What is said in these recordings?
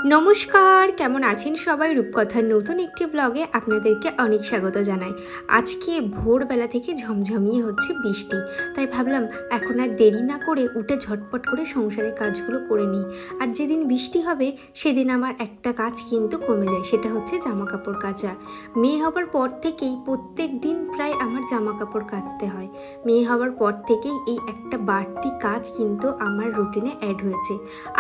নমস্কার, কেমন আছেন সবাই? রূপকথার নতুন একটি ব্লগে আপনাদেরকে অনেক স্বাগত জানাই। আজকে ভোরবেলা থেকে ঝমঝমিয়ে হচ্ছে বৃষ্টি, তাই ভাবলাম এখন আর দেরি না করে উঠে ঝটপট করে সংসারের কাজগুলো করে নিই। আর যেদিন বৃষ্টি হবে সেদিন আমার একটা কাজ কিন্তু কমে যায়, সেটা হচ্ছে জামা কাপড় কাচা। মেয়ে হবার পর থেকেই প্রত্যেক দিন প্রায় আমার জামা কাপড় কাচতে হয়। মেয়ে হবার পর থেকেই এই একটা বাড়তি কাজ কিন্তু আমার রুটিনে অ্যাড হয়েছে।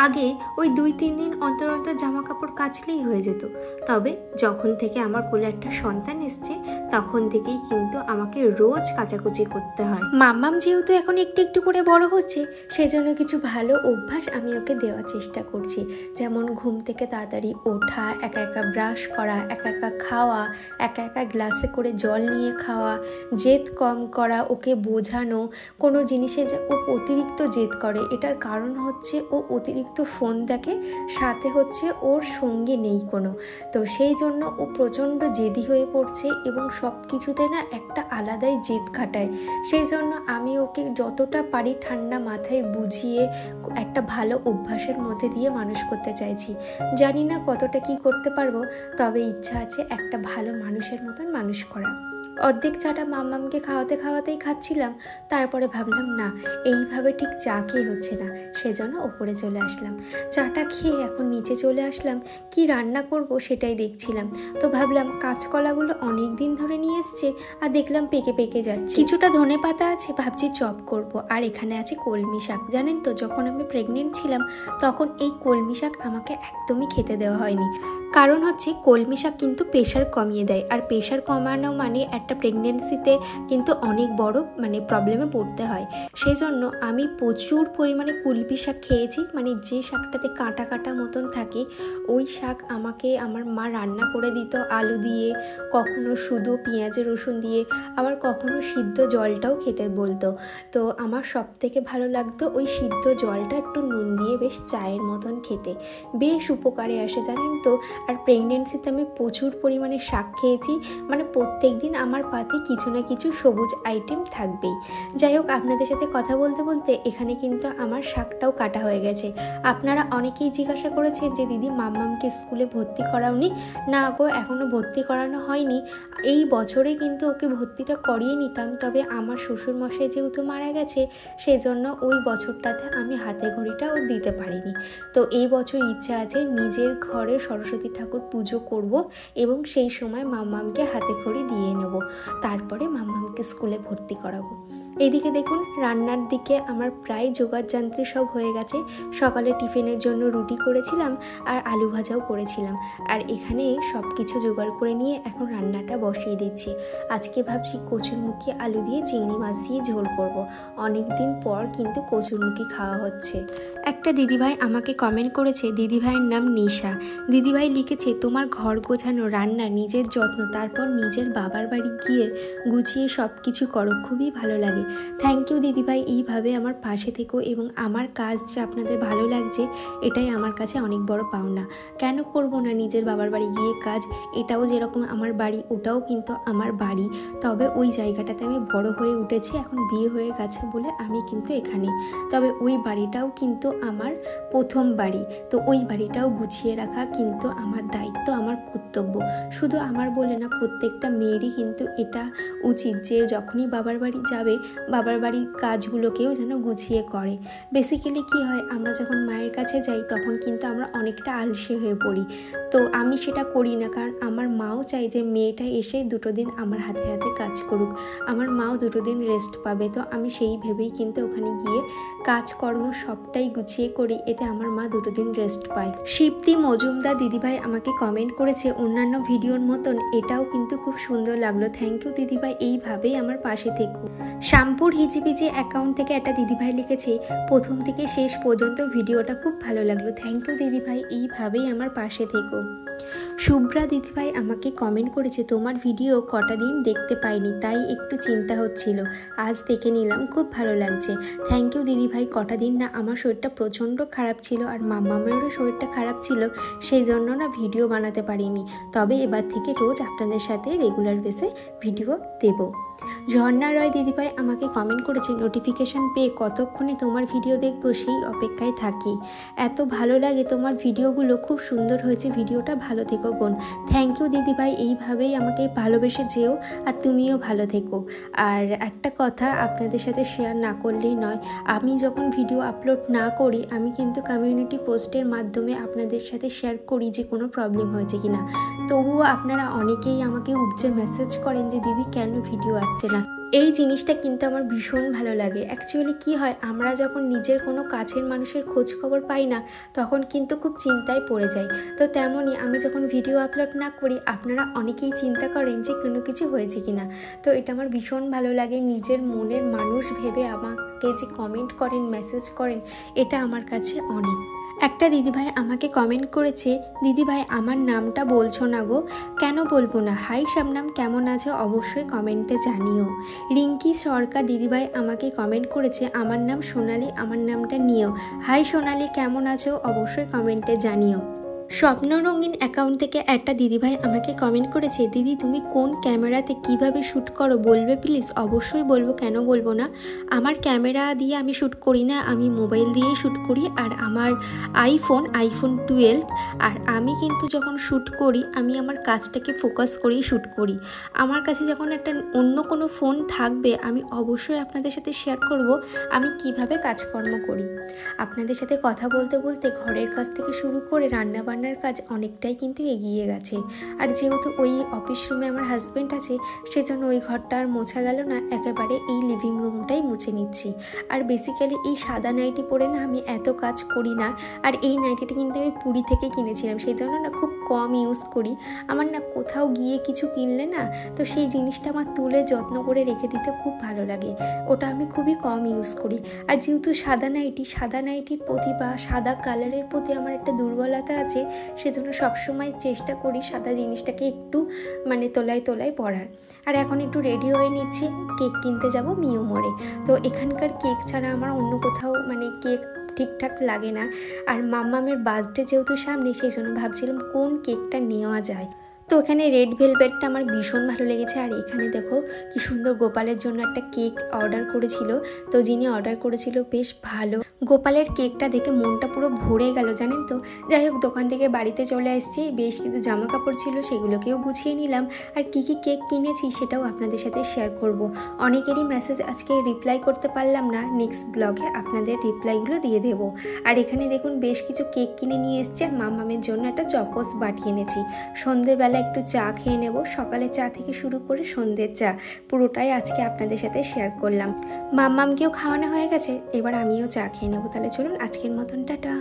আগে ওই 2-3 দিন অন্তর অন্তর জামা কাপড় কাচলেই হয়ে যেত, তবে যখন থেকে আমার কোলে একটা সন্তান এসছে তখন থেকেই কিন্তু আমাকে রোজ কাচাকুচি করতে হয়। মাম্মাম যেহেতু এখন একটু একটু করে বড় হচ্ছে, সেজন্য কিছু ভালো অভ্যাস আমি ওকে দেওয়ার চেষ্টা করছি। যেমন ঘুম থেকে তাড়াতাড়ি ওঠা, একা একা ব্রাশ করা, একা একা খাওয়া, একা একা গ্লাসে করে জল নিয়ে খাওয়া, জেদ কম করা, ওকে বোঝানো কোনো জিনিসে যে ও অতিরিক্ত জেদ করে, এটার কারণ হচ্ছে ও অতিরিক্ত ফোন দেখে, সাথে হচ্ছে ওর সঙ্গে নেই কোনো। তো সেই জন্য ও প্রচণ্ড জেদি হয়ে পড়ছে এবং সব কিছুতে না একটা আলাদাই জেদ খাটায়। সেই জন্য আমি ওকে যতটা পারি ঠান্ডা মাথায় বুঝিয়ে একটা ভালো অভ্যাসের মধ্যে দিয়ে মানুষ করতে চাইছি। জানি না কতটা কি করতে পারবো, তবে ইচ্ছা আছে একটা ভালো মানুষের মতন মানুষ করা। অর্ধেক চাটা মাম্মামকে খাওয়াতে খাওয়াতেই খাচ্ছিলাম, তারপরে ভাবলাম না, এইভাবে ঠিক চা খেয়ে হচ্ছে না, সেজন্য ওপরে চলে আসলাম। চাটা খেয়ে এখন নিচে চলে আসলাম, কি রান্না করব সেটাই দেখছিলাম। তো ভাবলাম কাঁচকলাগুলো অনেক দিন ধরে নিয়ে এসছে আর দেখলাম পেকে পেকে যাচ্ছে, কিছুটা ধনে পাতা আছে, ভাবছি চপ করব। আর এখানে আছে কলমি শাক। জানেন তো, যখন আমি প্রেগনেন্ট ছিলাম তখন এই কলমি শাক আমাকে একদমই খেতে দেওয়া হয়নি, কারণ হচ্ছে কলমি শাক কিন্তু প্রেশার কমিয়ে দেয়, আর প্রেশার কমানো মানে একটা প্রেগনেন্সিতে কিন্তু অনেক বড় প্রবলেমে পড়তে হয়। সেই জন্য আমি প্রচুর পরিমাণে কলমি শাক খেয়েছি, যে শাকটাতে কাঁটা কাঁটা মতন থাকে ওই শাক আমাকে আমার মা রান্না করে দিত আলু দিয়ে, কখনো শুধু পেঁয়াজ রসুন দিয়ে, আবার কখনো সিদ্ধ জলটাও খেতে বলতো। তো আমার সব থেকে ভালো লাগতো ওই সিদ্ধ জলটা একটু নুন দিয়ে বেশ চায়ের মতন খেতে, বেশ উপকারে আসে জানেন তো। আর প্রেগনেন্সিতে আমি প্রচুর পরিমাণে শাক খেয়েছি, প্রত্যেক দিন আমার পাতে কিছু না কিছু সবুজ আইটেম থাকবেই। যাই হোক, আপনাদের সাথে কথা বলতে বলতে এখানে কিন্তু আমার শাকটাও কাটা হয়ে গেছে। আপনারা অনেকেই জিজ্ঞাসা করেছেন যে দিদি মাম্মামকে স্কুলে ভর্তি করাওনি? না গো, এখনও ভর্তি করানো হয়নি। এই বছরে কিন্তু ওকে ভর্তিটা করিয়ে নিতাম, তবে আমার শ্বশুরমশাই যেহেতু মারা গেছে সেজন্য ওই বছরটাতে আমি হাতে ঘড়িটাও দিতে পারিনি। তো এই বছর ইচ্ছা আছে নিজের ঘরে সরস্বতী ঠাকুর পুজো করব এবং সেই সময় মাম্মামকে হাতে খড়ি দিয়ে নেব, তারপরে মাম্মামকে স্কুলে ভর্তি করাবো। এদিকে দেখুন, রান্নার দিকে আমার প্রায় জোগাড় যন্ত্রী সব হয়ে গেছে। সকালে টিফিনের জন্য রুটি করেছিলাম আর আলু ভাজাও করেছিলাম, আর এখানে সব কিছু জোগাড় করে নিয়ে এখন রান্নাটা বসিয়ে দিচ্ছি। আজকে ভাবছি কচুরমুখী আলু দিয়ে চিংড়ি মাছ দিয়ে ঝোল করব। অনেক দিন পর কিন্তু কচুরমুখী খাওয়া হচ্ছে। একটা দিদিভাই আমাকে কমেন্ট করেছে, দিদিভাইয়ের নাম নিশা। দিদিভাই লিখেছে, তোমার ঘর গোছানো, রান্না, নিজের যত্ন, তারপর নিজের বাবার বাড়ি গিয়ে গুছিয়ে সব কিছু করো, খুবই ভালো লাগে। থ্যাংক ইউ দিদিভাই, এইভাবে আমার পাশে থেকো এবং আমার কাজ যে আপনাদের ভালো লাগছে এটাই আমার কাছে অনেক বড় পাওনা। কেন করব না নিজের বাবার বাড়ি গিয়ে কাজ? এটাও যেরকম আমার বাড়ি, ওটাও কিন্তু আমার বাড়ি, তবে ওই জায়গাটাতে আমি বড় হয়ে উঠেছি, এখন বিয়ে হয়ে গেছে বলে আমি কিন্তু এখানে, তবে ওই বাড়িটাও কিন্তু আমার প্রথম বাড়ি। তো ওই বাড়িটাও গুছিয়ে রাখা কিন্তু আমার দায়িত্ব, আমার কর্তব্য। শুধু আমার বলে না, প্রত্যেকটা মেয়েরই কিন্তু এটা উচিত যে যখনই বাবার বাড়ি যাবে বাবার বাড়ির কাজগুলোকেও যেন গুছিয়ে করে। বেসিক্যালি কি হয়, আমরা যখন মায়ের কাছে যাই তখন কিন্তু আমরা অনেকটা আলসে হয়ে পড়ি। তো আমি সেটা করি না, কারণ আমার মাও চাই যে মেয়েটা এসে 2 দিন আমার হাতে হাতে কাজ করুক, আমার মাও 2 দিন রেস্ট পাবে। তো আমি সেই ভেবেই কিন্তু ওখানে গিয়ে কাজকর্ম সবটাই গুছিয়ে করি, এতে আমার মা 2 দিন রেস্ট পায়। শিপ্তি মজুমদার দিদিভাই আমাকে কমেন্ট করেছে, অন্যান্য ভিডিওর মতন এটাও কিন্তু খুব সুন্দর লাগলো। থ্যাংক ইউ দিদিভাই, এইভাবেই আমার পাশে থেকো। শ্যামপুর হিজিবিজি অ্যাকাউন্ট থেকে একটা দিদিভাই লিখেছে, প্রথম থেকে শেষ পর্যন্ত ভিডিওটা খুব ভালো লাগলো। থ্যাংক ইউ দিদিভাই, এইভাবেই আমার পাশে থেকো। শুভ্রা দিদিভাই আমাকে কমেন্ট করেছে, তোমার ভিডিও কটা দিন দেখতে পাইনি, তাই একটু চিন্তা হচ্ছিল, আজ দেখে নিলাম, খুব ভালো লাগছে। থ্যাংক ইউ দিদিভাই। কটা দিন না আমার শরীরটা প্রচণ্ড খারাপ ছিল আর মাম্মামেরও শরীরটা খারাপ ছিল, সেই জন্য না ভিডিও বানাতে পারিনি। তবে এবার থেকে রোজ আপনাদের সাথে রেগুলার বেসে ভিডিও দেব। ঝর্ণা রয় দিদিভাই আমাকে কমেন্ট করেছে, নোটিফিকেশান পেয়ে কতক্ষণে তোমার ভিডিও দেখবো সেই অপেক্ষায় থাকি, এত ভালো লাগে তোমার ভিডিওগুলো, খুব সুন্দর হয়েছে ভিডিওটা, ভালো থেকো বোন। থ্যাংক ইউ দিদিভাই, এইভাবেই আমাকে ভালোবেসে যেও আর তুমিও ভালো থেকো। আর একটা কথা আপনাদের সাথে শেয়ার না করলেই নয়, আমি যখন ভিডিও আপলোড না করি আমি কিন্তু কমিউনিটি পোস্টের মাধ্যমে আপনাদের সাথে শেয়ার করি যে কোনো প্রবলেম হয়েছে কিনা। তবুও আপনারা অনেকেই আমাকে উপচে মেসেজ করেন যে দিদি কেন ভিডিও আসছে না। এই জিনিসটা কিন্তু আমার ভীষণ ভালো লাগে। অ্যাকচুয়ালি কি হয়, আমরা যখন নিজের কোনো কাছের মানুষের খোঁজ খবর পাই না তখন কিন্তু খুব চিন্তায় পড়ে যাই। তো তেমনই আমি যখন ভিডিও আপলোড না করি আপনারা অনেকেই চিন্তা করেন যে কোনো কিছু হয়েছে কিনা। তো এটা আমার ভীষণ ভালো লাগে, নিজের মনের মানুষ ভেবে আমাকে যে কমেন্ট করেন, মেসেজ করেন, এটা আমার কাছে অনেক। একটা দিদিভাই আমাকে কমেন্ট করেছে, দিদিভাই আমার নামটা বলছো না গো। কেন বলবো না, হাই শাবনাম কেমন আছো অবশ্যই কমেন্টে জানিও। রিঙ্কি সরকার দিদিভাই আমাকে কমেন্ট করেছে, আমার নাম সোনালি, আমার নামটা নিও। হাই সোনালি কেমন আছো অবশ্যই কমেন্টে জানিও। স্বপ্ন রঙিন অ্যাকাউন্ট থেকে একটা দিদিভাই আমাকে কমেন্ট করেছে, দিদি তুমি কোন ক্যামেরাতে কিভাবে শ্যুট করো বলবে প্লিজ। অবশ্যই বলবো, কেন বলবো না। আমার ক্যামেরা দিয়ে আমি শ্যুট করি না, আমি মোবাইল দিয়েই শ্যুট করি, আর আমার আইফোন 12। আর আমি কিন্তু যখন শ্যুট করি আমি আমার কাজটাকে ফোকাস করেই শ্যুট করি। আমার কাছে যখন একটা অন্য কোনো ফোন থাকবে আমি অবশ্যই আপনাদের সাথে শেয়ার করব আমি কিভাবে কাজকর্ম করি। আপনাদের সাথে কথা বলতে বলতে ঘরের কাজ থেকে শুরু করে রান্নাবান্নার কাজ অনেকটাই কিন্তু এগিয়ে গেছে। আর যেহেতু ওই অফিস রুমে আমার হাজব্যান্ড আছে সেজন্য ওই ঘরটা আর মোছা গেল না, একেবারে এই লিভিং রুমটাই মুছে নিচ্ছি। আর বেসিক্যালি এই সাদা নাইটি পরে না আমি এত কাজ করি না, আর এই নাইটিটা কিন্তু আমি পুরী থেকে কিনেছিলাম, সেই জন্য না খুব কম ইউজ করি। আমার না কোথাও গিয়ে কিছু কিনলে না তো সেই জিনিসটা আমার তুলে যত্ন করে রেখে দিতে খুব ভালো লাগে, ওটা আমি খুবই কম ইউজ করি। আর যেহেতু সাদা নাইটির প্রতি বা সাদা কালারের প্রতি আমার একটা দুর্বলতা আছে, সেজন্য সবসময় চেষ্টা করি সাদা জিনিসটাকে একটু তোলায় পরার। আর এখন একটু রেডি হয়ে নিচ্ছি, কেক কিনতে যাব মিও মোড়ে। তো এখানকার কেক ছাড়া আমার অন্য কোথাও কেক ঠিকঠাক লাগে না। আর মাম্মামের বার্থডে যেহেতু সামনে সেই জন্য ভাবছিলাম কোন কেকটা নেওয়া যায়। তো এখানে রেড ভেলভেটটা আমার ভীষণ ভালো লেগেছে। আর এখানে দেখো কি সুন্দর গোপালের জন্য একটা কেক অর্ডার করেছিল, তো যিনি অর্ডার করেছিল বেশ ভালো। গোপালের কেকটা দেখে মনটা পুরো ভরে গেল জানেন তো। যাই হোক, দোকান থেকে বাড়িতে চলে এসেছি, বেশ কিছু জামা কাপড় ছিল সেগুলোকেও গুছিয়ে নিলাম। আর কি কেক কিনেছি সেটাও আপনাদের সাথে শেয়ার করব। অনেকেরই মেসেজ আজকে রিপ্লাই করতে পারলাম না, নেক্সট ব্লগে আপনাদের রিপ্লাইগুলো দিয়ে দেবো। আর এখানে দেখুন বেশ কিছু কেক কিনে নিয়ে এসেছি, আর মামামের জন্য একটা চকোস বাটি এনেছি। সন্ধেবেলা একটু চা খেয়ে নেব, সকালে চা থেকে শুরু করে সন্ধ্যের চা পুরোটাই আজকে আপনাদের সাথে শেয়ার করলাম। মাম্মামকেও খাওয়ানো হয়ে গেছে, এবার আমিও চা খেয়ে নেব। তাহলে চলুন আজকের মতন টাটা।